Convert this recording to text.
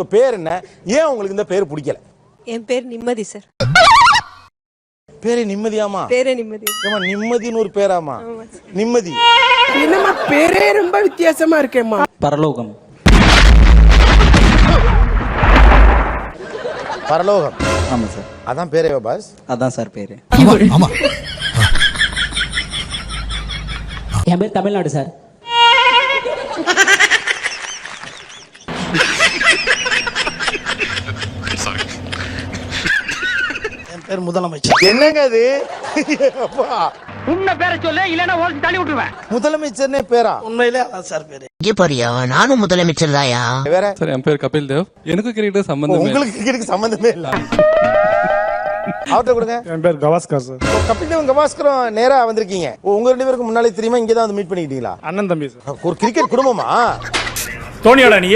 உங்க பேர் என்ன? ஏன் உங்களுக்கு இந்த பேர் பிடிக்கல? என் பேர் நிம்மதி சார். பேரே நிம்மதியாமா? பேரே நிம்மதி. ஏமா நிம்மதின்னு ஒரு பேராமா? நிம்மதி என்னம்மா பேரே ரொம்ப வித்தியாசமா இருக்கேம்மா. பரலோகம். பரலோகம். ஆமா சார். அதான் பேரே பாஸ்? அதான் சார் பேரு. ஆமா. என் பேர் தமிழ்நாடு சார். என் பேர் முதலமைச்சர். என்னங்க அது? உன்ன பேரை சொல்ல இல்லனா ஓசி தள்ளி விட்டுருவேன். முதலமைச்சர்னே பேரா? உண்மையிலே அதான் சார் பேரு. இங்க பாரியா, நானும் முதலமைச்சர் தாயா. வேற சார் என் பேர் கபில் தேவ். எனக்கு கிரிக்கெட் சம்பந்தமே. உங்களுக்கு கிரிக்கெட் சம்பந்தமே இல்ல. அவர்ட்ட கொடுங்க. என் பேர் கவாஸ்கர் சார். கபில் தேவ் கவாஸ்கரும் நேரா வந்திருக்கீங்க. உங்க ரெண்டு பேருக்கு முன்னாலே தெரியுமா? இங்க தான் வந்து மீட் பண்ணிக்கிட்டீங்களா? அண்ணன் தம்பி சார். ஒரு கிரிக்கெட் குடும்பமா? தோனியோட நீ